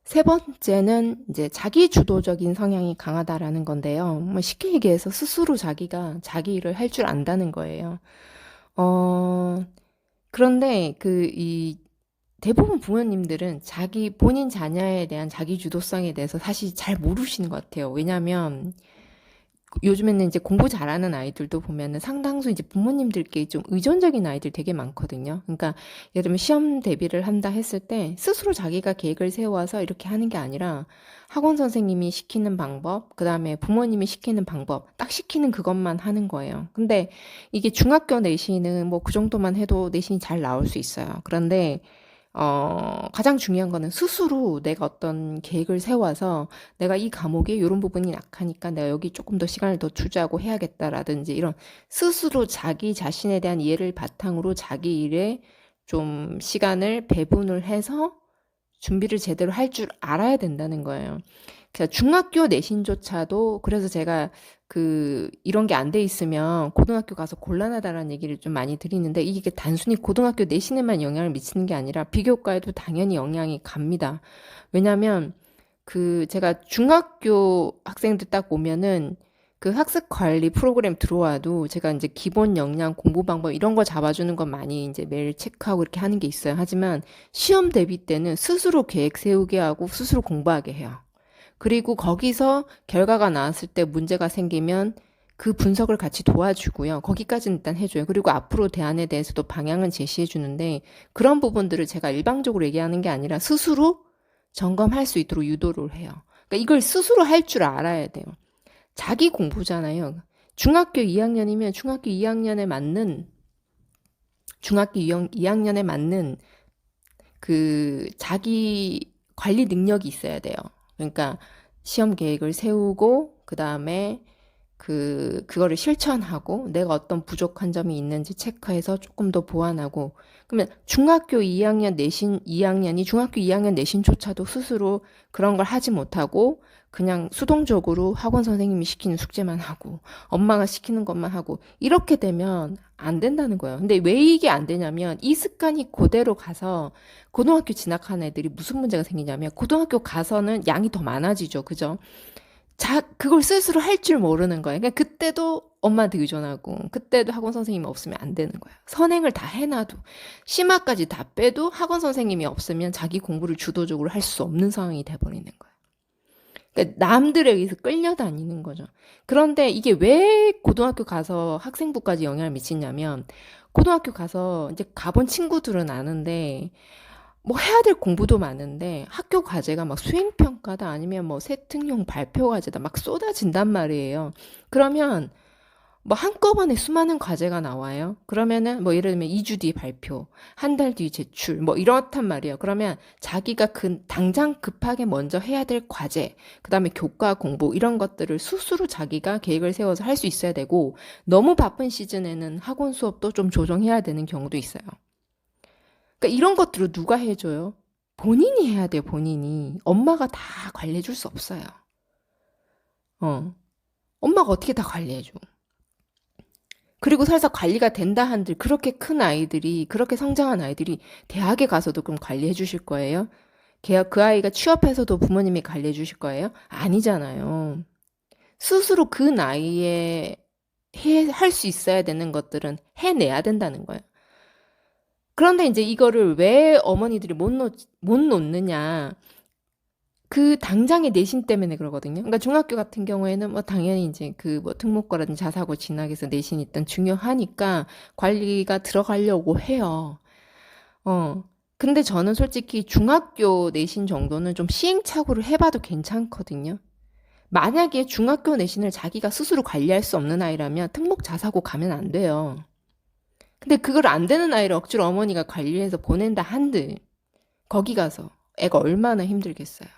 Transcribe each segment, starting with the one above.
세 번째는 이제 자기 주도적인 성향이 강하다라는 건데요. 뭐 쉽게 얘기해서 스스로 자기가 자기 일을 할 줄 안다는 거예요. 어, 그런데 대부분 부모님들은 본인 자녀에 대한 자기 주도성에 대해서 사실 잘 모르시는 것 같아요. 왜냐면 요즘에는 이제 공부 잘하는 아이들도 보면은 상당수 이제 부모님들께 좀 의존적인 아이들 되게 많거든요. 그러니까 예를 들면 시험 대비를 한다 했을 때 스스로 자기가 계획을 세워서 이렇게 하는 게 아니라 학원 선생님이 시키는 방법, 그 다음에 부모님이 시키는 방법, 딱 시키는 그것만 하는 거예요. 근데 이게 중학교 내신은 뭐 그 정도만 해도 내신이 잘 나올 수 있어요. 그런데 가장 중요한 거는 스스로 내가 어떤 계획을 세워서 내가 이 과목에 이런 부분이 약하니까 내가 여기 조금 더 시간을 더 투자하고 해야겠다라든지 이런 스스로 자기 자신에 대한 이해를 바탕으로 자기 일에 좀 시간을 배분을 해서 준비를 제대로 할 줄 알아야 된다는 거예요. 그러니까 중학교 내신조차도 그래서 제가 이런 게 안 돼 있으면 고등학교 가서 곤란하다라는 얘기를 좀 많이 드리는데 이게 단순히 고등학교 내신에만 영향을 미치는 게 아니라 비교과에도 당연히 영향이 갑니다. 왜냐면 제가 중학교 학생들 딱 보면은 그 학습 관리 프로그램 들어와도 제가 이제 기본 역량, 공부 방법 이런 거 잡아주는 건 많이 이제 매일 체크하고 이렇게 하는 게 있어요. 하지만 시험 대비 때는 스스로 계획 세우게 하고 스스로 공부하게 해요. 그리고 거기서 결과가 나왔을 때 문제가 생기면 그 분석을 같이 도와주고요. 거기까지는 일단 해줘요. 그리고 앞으로 대안에 대해서도 방향은 제시해 주는데 그런 부분들을 제가 일방적으로 얘기하는 게 아니라 스스로 점검할 수 있도록 유도를 해요. 그러니까 이걸 스스로 할 줄 알아야 돼요. 자기 공부잖아요. 중학교 2학년에 맞는 자기 관리 능력이 있어야 돼요. 그러니까 시험 계획을 세우고 그 다음에 그거를 실천하고 내가 어떤 부족한 점이 있는지 체크해서 조금 더 보완하고 그러면 중학교 2학년 내신조차도 스스로 그런 걸 하지 못하고 그냥 수동적으로 학원 선생님이 시키는 숙제만 하고 엄마가 시키는 것만 하고 이렇게 되면 안 된다는 거예요. 근데 왜 이게 안 되냐면 이 습관이 그대로 가서 고등학교 진학한 애들이 무슨 문제가 생기냐면 고등학교 가서는 양이 더 많아지죠. 그죠? 그걸 스스로 할 줄 모르는 거예요. 그러니까 그때도 엄마한테 의존하고, 그때도 학원 선생님이 없으면 안 되는 거예요. 선행을 다 해놔도, 심화까지 다 빼도 학원 선생님이 없으면 자기 공부를 주도적으로 할 수 없는 상황이 돼버리는 거예요. 그러니까 남들에 의해서 끌려다니는 거죠. 그런데 이게 왜 고등학교 가서 학생부까지 영향을 미치냐면, 고등학교 가서 이제 가본 친구들은 아는데, 뭐 해야 될 공부도 많은데 학교 과제가 막 수행평가다 아니면 뭐 세특용 발표 과제다 막 쏟아진단 말이에요. 그러면 뭐 한꺼번에 수많은 과제가 나와요. 그러면은 뭐 예를 들면 2주 뒤 발표, 한 달 뒤 제출, 뭐 이렇단 말이에요. 그러면 자기가 당장 급하게 먼저 해야 될 과제, 그 다음에 교과 공부 이런 것들을 스스로 자기가 계획을 세워서 할 수 있어야 되고 너무 바쁜 시즌에는 학원 수업도 좀 조정해야 되는 경우도 있어요. 그러니까 이런 것들을 누가 해줘요? 본인이 해야 돼요, 본인이. 엄마가 다 관리해 줄 수 없어요. 어. 엄마가 어떻게 다 관리해 줘? 그리고 살짝 관리가 된다 한들 그렇게 큰 아이들이, 그렇게 성장한 아이들이 대학에 가서도 그럼 관리해 주실 거예요? 그 아이가 취업해서도 부모님이 관리해 주실 거예요? 아니잖아요. 스스로 그 나이에 할 수 있어야 되는 것들은 해내야 된다는 거예요. 그런데 이제 이거를 왜 어머니들이 못 놓느냐. 당장의 내신 때문에 그러거든요. 그러니까 중학교 같은 경우에는 뭐 당연히 이제 뭐 특목고라든지 자사고 진학에서 내신이 일단 중요하니까 관리가 들어가려고 해요. 어. 근데 저는 솔직히 중학교 내신 정도는 좀 시행착오를 해봐도 괜찮거든요. 만약에 중학교 내신을 자기가 스스로 관리할 수 없는 아이라면 특목 자사고 가면 안 돼요. 근데 그걸 안 되는 아이를 억지로 어머니가 관리해서 보낸다 한들 거기 가서 애가 얼마나 힘들겠어요.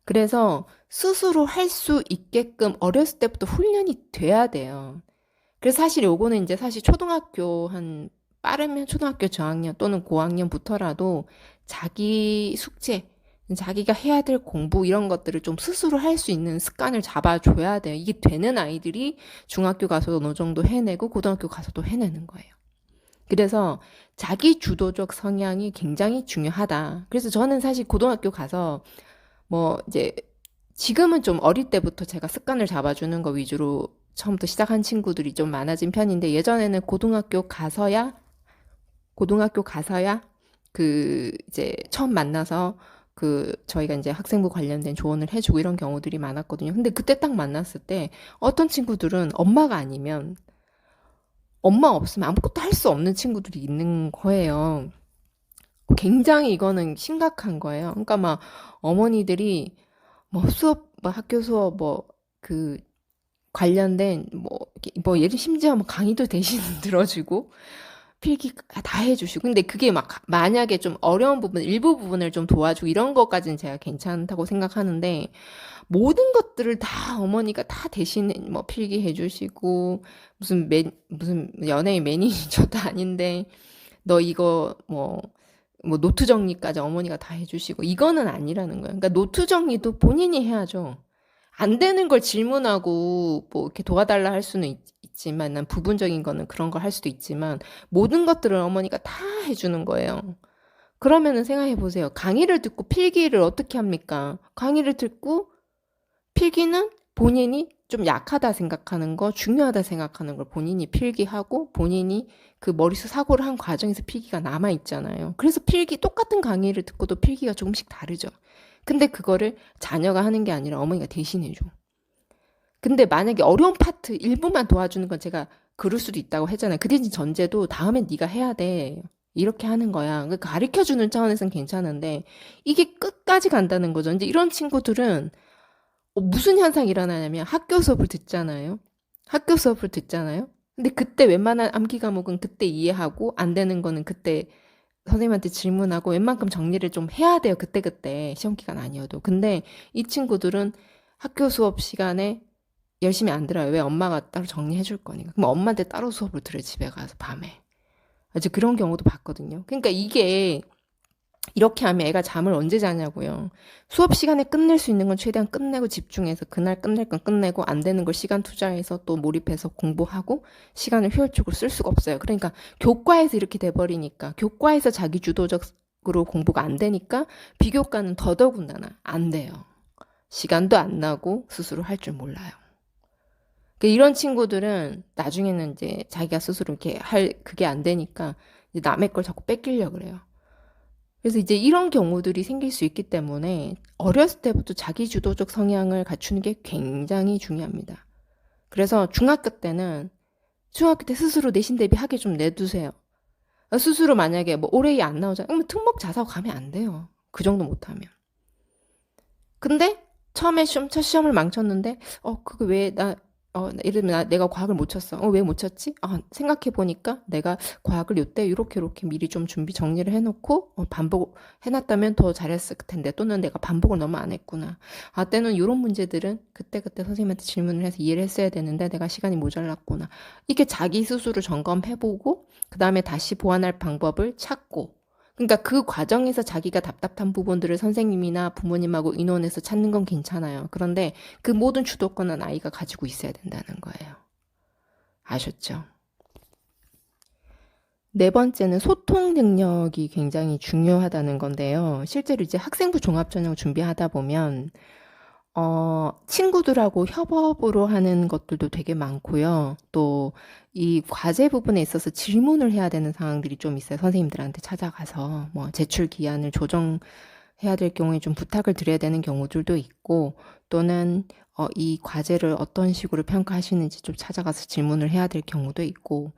그래서 스스로 할 수 있게끔 어렸을 때부터 훈련이 돼야 돼요. 그래서 사실 요거는 이제 사실 빠르면 초등학교 저학년 또는 고학년부터라도 자기 숙제, 자기가 해야 될 공부 이런 것들을 좀 스스로 할 수 있는 습관을 잡아줘야 돼요. 이게 되는 아이들이 중학교 가서도 어느 정도 해내고 고등학교 가서도 해내는 거예요. 그래서 자기 주도적 성향이 굉장히 중요하다. 그래서 저는 사실 고등학교 가서 뭐 이제 지금은 좀 어릴 때부터 제가 습관을 잡아주는 거 위주로 처음부터 시작한 친구들이 좀 많아진 편인데 예전에는 고등학교 가서야 그 이제 처음 만나서 그 저희가 이제 학생부 관련된 조언을 해주고 이런 경우들이 많았거든요. 근데 그때 딱 만났을 때 어떤 친구들은 엄마가 아니면 엄마 없으면 아무것도 할 수 없는 친구들이 있는 거예요. 굉장히 이거는 심각한 거예요. 그러니까 막 어머니들이 뭐 수업, 뭐 학교 수업 뭐 그 관련된 뭐 예를 심지어 뭐 강의도 대신 들어주고 필기 다 해주시고 근데 그게 막 만약에 좀 어려운 부분 일부 부분을 좀 도와주고 이런 것까지는 제가 괜찮다고 생각하는데 모든 것들을 다 어머니가 다 대신 뭐 필기 해주시고 무슨 연예인 매니저도 아닌데 너 이거 뭐 노트 정리까지 어머니가 다 해주시고 이거는 아니라는 거예요. 그러니까 노트 정리도 본인이 해야죠. 안 되는 걸 질문하고 뭐 이렇게 도와달라 할 수는 있지만 난 부분적인 거는 그런 걸 할 수도 있지만 모든 것들을 어머니가 다 해주는 거예요. 그러면은 생각해 보세요. 강의를 듣고 필기를 어떻게 합니까? 강의를 듣고 필기는 본인이 좀 약하다 생각하는 거, 중요하다 생각하는 걸 본인이 필기하고 본인이 그 머릿속 사고를 한 과정에서 필기가 남아 있잖아요. 그래서 필기 똑같은 강의를 듣고도 필기가 조금씩 다르죠. 근데 그거를 자녀가 하는 게 아니라 어머니가 대신해줘. 근데 만약에 어려운 파트 일부만 도와주는 건 제가 그럴 수도 있다고 했잖아요. 그 대신 전제도 다음엔 네가 해야 돼. 이렇게 하는 거야. 가르쳐주는 차원에서는 괜찮은데 이게 끝까지 간다는 거죠. 이제 이런 친구들은 무슨 현상이 일어나냐면 학교 수업을 듣잖아요. 학교 수업을 듣잖아요. 근데 그때 웬만한 암기 과목은 그때 이해하고 안 되는 거는 그때 선생님한테 질문하고 웬만큼 정리를 좀 해야 돼요. 그때그때 시험 기간 아니어도. 근데 이 친구들은 학교 수업 시간에 열심히 안 들어요. 왜 엄마가 따로 정리해 줄 거니까. 그럼 엄마한테 따로 수업을 들어요. 집에 가서 밤에. 이제 그런 경우도 봤거든요. 그러니까 이게 이렇게 하면 애가 잠을 언제 자냐고요. 수업 시간에 끝낼 수 있는 건 최대한 끝내고 집중해서 그날 끝낼 건 끝내고 안 되는 걸 시간 투자해서 또 몰입해서 공부하고 시간을 효율적으로 쓸 수가 없어요. 그러니까 교과에서 이렇게 돼버리니까 교과에서 자기 주도적으로 공부가 안 되니까 비교과는 더더군다나 안 돼요. 시간도 안 나고 스스로 할 줄 몰라요. 그러니까 이런 친구들은 나중에는 이제 자기가 스스로 이렇게 그게 안 되니까 이제 남의 걸 자꾸 뺏기려고 그래요. 그래서 이제 이런 경우들이 생길 수 있기 때문에 어렸을 때부터 자기 주도적 성향을 갖추는 게 굉장히 중요합니다. 그래서 중학교 때 스스로 내신 대비하게 좀 내두세요. 스스로 만약에 뭐 올해이 안 나오잖아요. 그러면 특목 자사고 가면 안 돼요. 그 정도 못하면. 근데 처음에 첫 시험을 망쳤는데 그거 예를 들면 내가 과학을 못 쳤어. 왜 못 쳤지? 생각해보니까 내가 과학을 요때 이렇게 미리 좀 준비 정리를 해놓고 반복 해놨다면 더 잘했을 텐데 또는 내가 반복을 너무 안 했구나. 때는 이런 문제들은 그때그때 선생님한테 질문을 해서 이해를 했어야 되는데 내가 시간이 모자랐구나. 이렇게 자기 스스로 점검해보고 그 다음에 다시 보완할 방법을 찾고 그러니까 그 과정에서 자기가 답답한 부분들을 선생님이나 부모님하고 의논해서 찾는 건 괜찮아요. 그런데 그 모든 주도권은 아이가 가지고 있어야 된다는 거예요. 아셨죠? 네 번째는 소통 능력이 굉장히 중요하다는 건데요. 실제로 이제 학생부 종합전형 준비하다 보면 친구들하고 협업으로 하는 것들도 되게 많고요. 또 이 과제 부분에 있어서 질문을 해야 되는 상황들이 좀 있어요. 선생님들한테 찾아가서 뭐 제출 기한을 조정해야 될 경우에 좀 부탁을 드려야 되는 경우들도 있고 또는 이 과제를 어떤 식으로 평가하시는지 좀 찾아가서 질문을 해야 될 경우도 있고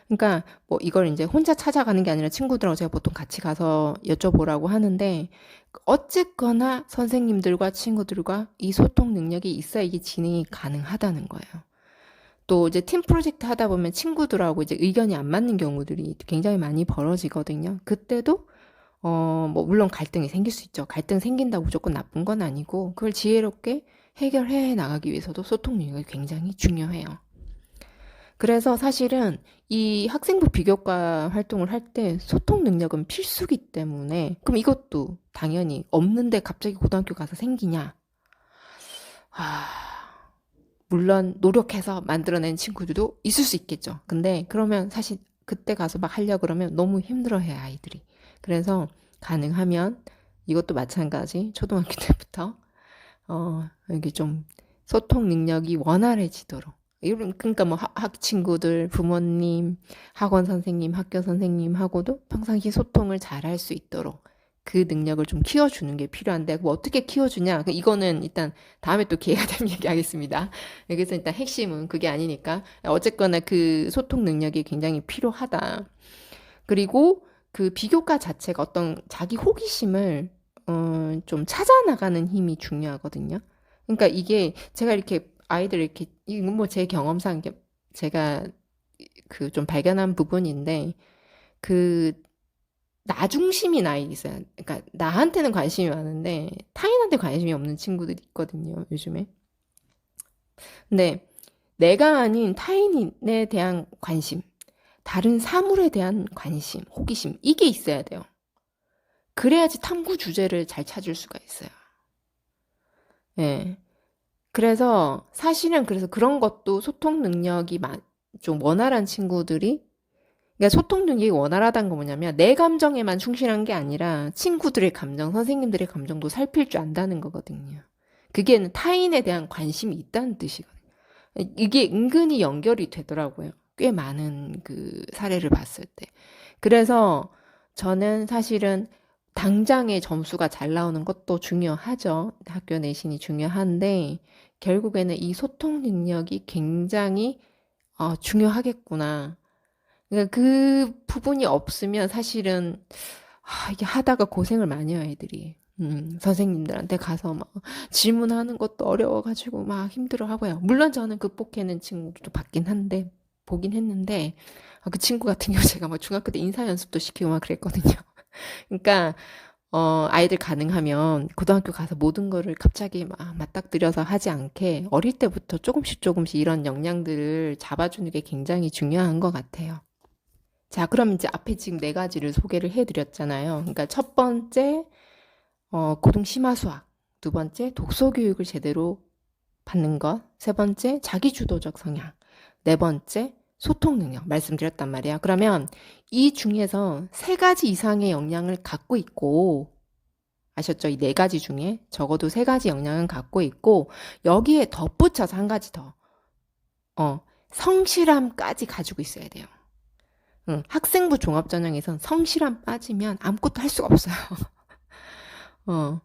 그러니까 뭐 이걸 이제 혼자 찾아가는 게 아니라 친구들하고 제가 보통 같이 가서 여쭤보라고 하는데 어쨌거나 선생님들과 친구들과 이 소통 능력이 있어야 이게 진행이 가능하다는 거예요. 또 이제 팀 프로젝트 하다 보면 친구들하고 이제 의견이 안 맞는 경우들이 굉장히 많이 벌어지거든요. 그때도 뭐 물론 갈등이 생길 수 있죠. 갈등 생긴다고 무조건 나쁜 건 아니고 그걸 지혜롭게 해결해 나가기 위해서도 소통 능력이 굉장히 중요해요. 그래서 사실은 이 학생부 비교과 활동을 할 때 소통 능력은 필수기 때문에 그럼 이것도 당연히 없는데 갑자기 고등학교 가서 생기냐? 물론 노력해서 만들어낸 친구들도 있을 수 있겠죠. 근데 그러면 사실 그때 가서 막 하려 그러면 너무 힘들어해, 아이들이. 그래서 가능하면 이것도 마찬가지. 초등학교 때부터 여기 좀 소통 능력이 원활해지도록. 그러니까 뭐 학 친구들, 부모님, 학원 선생님, 학교 선생님하고도 평상시 소통을 잘 할 수 있도록 그 능력을 좀 키워주는 게 필요한데, 뭐 어떻게 키워주냐? 이거는 일단 다음에 또 기회가 되면 얘기하겠습니다. 여기서 일단 핵심은 그게 아니니까. 어쨌거나 그 소통 능력이 굉장히 필요하다. 그리고 그 비교과 자체가 어떤 자기 호기심을 좀 찾아나가는 힘이 중요하거든요. 그러니까 이게 제가 이렇게 아이들 이렇게 이건 뭐 제 경험상 이렇게 제가 그 좀 발견한 부분인데 그 나 중심인 아이 있어요. 그러니까 나한테는 관심이 많은데 타인한테 관심이 없는 친구들이 있거든요, 요즘에. 근데 내가 아닌 타인에 대한 관심, 다른 사물에 대한 관심, 호기심 이게 있어야 돼요. 그래야지 탐구 주제를 잘 찾을 수가 있어요. 예. 그래서 사실은 그래서 그런 것도 소통 능력이 좀 원활한 친구들이 그러니까 소통 능력이 원활하다는 건 뭐냐면 내 감정에만 충실한 게 아니라 친구들의 감정, 선생님들의 감정도 살필 줄 안다는 거거든요. 그게 타인에 대한 관심이 있다는 뜻이거든요. 이게 은근히 연결이 되더라고요. 꽤 많은 그 사례를 봤을 때. 그래서 저는 사실은 당장의 점수가 잘 나오는 것도 중요하죠. 학교 내신이 중요한데 결국에는 이 소통 능력이 굉장히 중요하겠구나. 그러니까 그 부분이 없으면 사실은 이게 하다가 고생을 많이 해요, 애들이. 선생님들한테 가서 막 질문하는 것도 어려워가지고 막 힘들어하고요. 물론 저는 극복해낸 친구도 봤긴 한데, 보긴 했는데, 그 친구 같은 경우 제가 막 중학교 때 인사 연습도 시키고 막 그랬거든요. 그러니까, 아이들 가능하면 고등학교 가서 모든 거를 갑자기 막 맞닥뜨려서 하지 않게 어릴 때부터 조금씩 조금씩 이런 역량들을 잡아주는 게 굉장히 중요한 것 같아요. 자, 그럼 이제 앞에 지금 네 가지를 소개를 해드렸잖아요. 그러니까 첫 번째, 고등 심화 수학. 두 번째, 독서 교육을 제대로 받는 것. 세 번째, 자기주도적 성향. 네 번째, 소통 능력. 말씀드렸단 말이에요. 그러면 이 중에서 세 가지 이상의 역량을 갖고 있고, 아셨죠? 이 네 가지 중에 적어도 세 가지 역량은 갖고 있고, 여기에 덧붙여서 한 가지 더, 성실함까지 가지고 있어야 돼요. 학생부 종합전형에선 성실함 빠지면 아무것도 할 수가 없어요. 어,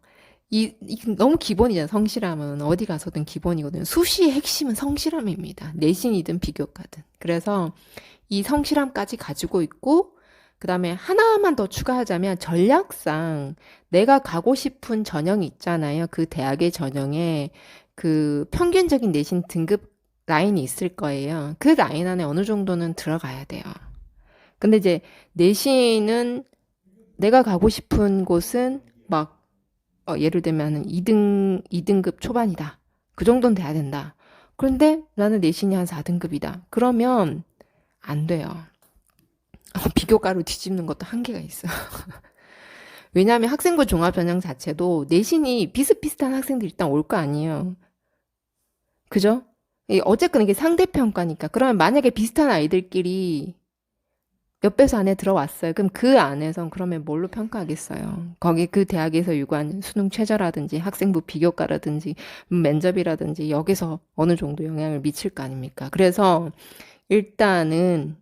너무 기본이잖아, 성실함은. 어디 가서든 기본이거든요. 수시의 핵심은 성실함입니다. 내신이든 비교과든. 그래서 이 성실함까지 가지고 있고, 그 다음에 하나만 더 추가하자면 전략상 내가 가고 싶은 전형이 있잖아요. 그 대학의 전형에 그 평균적인 내신 등급 라인이 있을 거예요. 그 라인 안에 어느 정도는 들어가야 돼요. 근데 이제 내신은 내가 가고 싶은 곳은 막 예를 들면 2등급 초반이다. 그 정도는 돼야 된다. 그런데 나는 내신이 한 4등급이다. 그러면 안 돼요. 비교과로 뒤집는 것도 한계가 있어요. 왜냐하면 학생부 종합전형 자체도 내신이 비슷비슷한 학생들이 일단 올 거 아니에요. 그죠? 어쨌든 이게 상대평가니까. 그러면 만약에 비슷한 아이들끼리 몇 배수 안에 들어왔어요. 그럼 그 안에선 그러면 뭘로 평가하겠어요? 거기 그 대학에서 요구한 수능 최저라든지 학생부 비교과라든지 면접이라든지 여기서 어느 정도 영향을 미칠 거 아닙니까? 그래서 일단은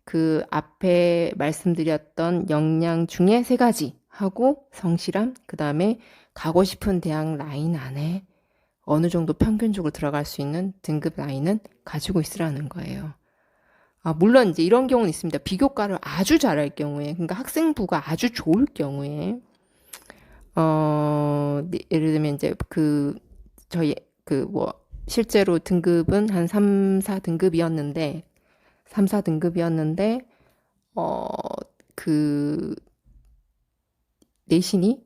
그 앞에 말씀드렸던 역량 중에 세 가지 하고 성실함, 그 다음에 가고 싶은 대학 라인 안에 어느 정도 평균적으로 들어갈 수 있는 등급 라인은 가지고 있으라는 거예요. 물론 이제 이런 경우는 있습니다. 비교과를 아주 잘할 경우에, 그러니까 학생부가 아주 좋을 경우에, 예를 들면 이제 저희 실제로 등급은 한 3, 4등급이었는데, 3, 4등급이었는데, 그, 내신이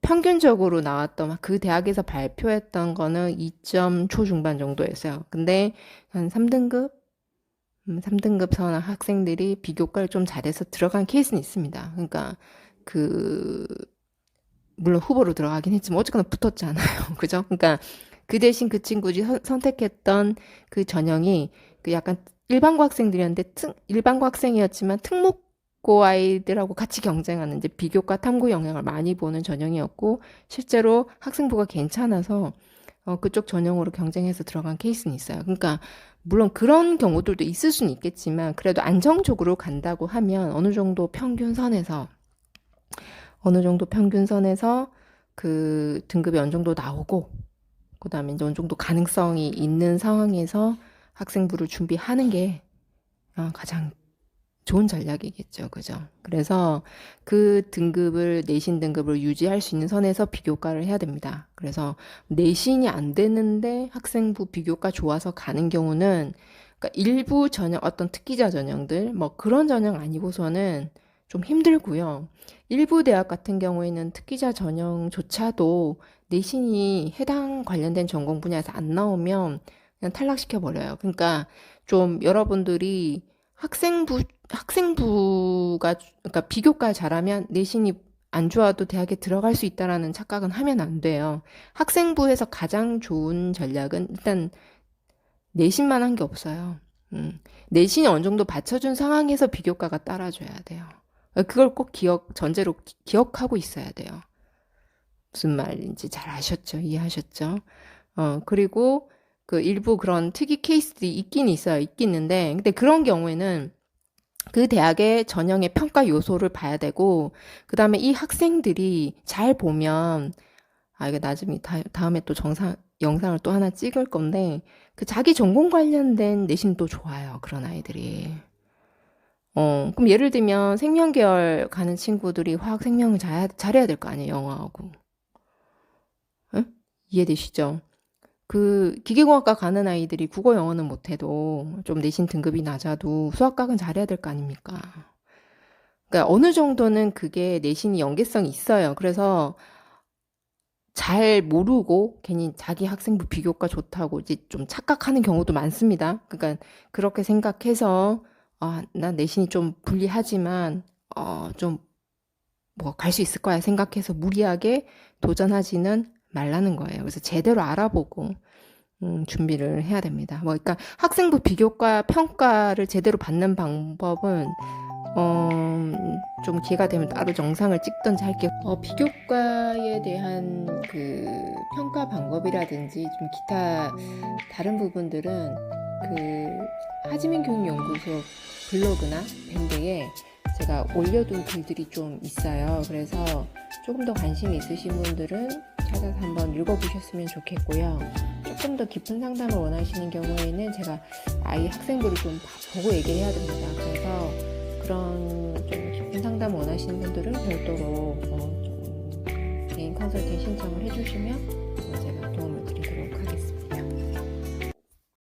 평균적으로 나왔던 그 대학에서 발표했던 거는 2점 초중반 정도였어요. 근데 한 3등급 3등급 선 학생들이 비교과를 좀 잘해서 들어간 케이스는 있습니다. 그러니까 물론 후보로 들어가긴 했지만 어쨌거나 붙었잖아요. 그죠? 그러니까 그 대신 그 친구들이 선택했던 그 전형이 그 약간 일반고 학생들이었는데 일반고 학생이었지만 특목고 아이들하고 같이 경쟁하는 이제 비교과 탐구 영향을 많이 보는 전형이었고 실제로 학생부가 괜찮아서 그쪽 전형으로 경쟁해서 들어간 케이스는 있어요. 그러니까 물론 그런 경우들도 있을 수는 있겠지만 그래도 안정적으로 간다고 하면 어느 정도 평균선에서 그 등급이 어느 정도 나오고 그다음에 이제 어느 정도 가능성이 있는 상황에서 학생부를 준비하는 게 가장 좋은 전략이겠죠. 그죠? 그래서 그 등급을, 내신 등급을 유지할 수 있는 선에서 비교과를 해야 됩니다. 그래서 내신이 안 되는데 학생부 비교과 좋아서 가는 경우는 그러니까 일부 전형, 어떤 특기자 전형들, 뭐 그런 전형 아니고서는 좀 힘들고요. 일부 대학 같은 경우에는 특기자 전형조차도 내신이 해당 관련된 전공 분야에서 안 나오면 그냥 탈락시켜 버려요. 그러니까 좀 여러분들이 학생부가 그러니까 비교과 잘하면 내신이 안 좋아도 대학에 들어갈 수 있다라는 착각은 하면 안 돼요. 학생부에서 가장 좋은 전략은 일단 내신만 한 게 없어요. 내신이 어느 정도 받쳐준 상황에서 비교과가 따라줘야 돼요. 그걸 꼭 전제로 기억하고 있어야 돼요. 무슨 말인지 잘 아셨죠? 이해하셨죠? 그리고 그 일부 그런 특이 케이스들이 있긴 있어요. 있긴 있는데, 근데 그런 경우에는 그 대학의 전형의 평가 요소를 봐야 되고, 그 다음에 이 학생들이 잘 보면, 이거 나중에 다음에 또 영상을 또 하나 찍을 건데, 그 자기 전공 관련된 내신도 좋아요. 그런 아이들이. 그럼 예를 들면 생명계열 가는 친구들이 화학 생명을 잘해야 될 거 아니에요. 영어하고. 응? 이해되시죠? 그 기계공학과 가는 아이들이 국어 영어는 못해도 좀 내신 등급이 낮아도 수학과는 잘해야 될 거 아닙니까? 그러니까 어느 정도는 그게 내신이 연계성이 있어요. 그래서 잘 모르고 괜히 자기 학생부 비교과 좋다고 이제 좀 착각하는 경우도 많습니다. 그러니까 그렇게 생각해서 난 내신이 좀 불리하지만 좀 뭐 갈 수 있을 거야 생각해서 무리하게 도전하지는 말라는 거예요. 그래서 제대로 알아보고 준비를 해야 됩니다. 뭐 그러니까 학생부 비교과 평가를 제대로 받는 방법은 좀 기회가 되면 따로 영상을 찍던지 할게요. 비교과에 대한 그 평가 방법이라든지 좀 기타 다른 부분들은 그 하지민 교육연구소 블로그나 밴드에 제가 올려둔 글들이 좀 있어요. 그래서 조금 더 관심이 있으신 분들은 찾아서 한번 읽어보셨으면 좋겠고요. 조금 더 깊은 상담을 원하시는 경우에는 제가 아이 학생부를 좀 보고 얘기를 해야 됩니다. 그래서 그런 좀 깊은 상담을 원하시는 분들은 별도로 좀 개인 컨설팅 신청을 해주시면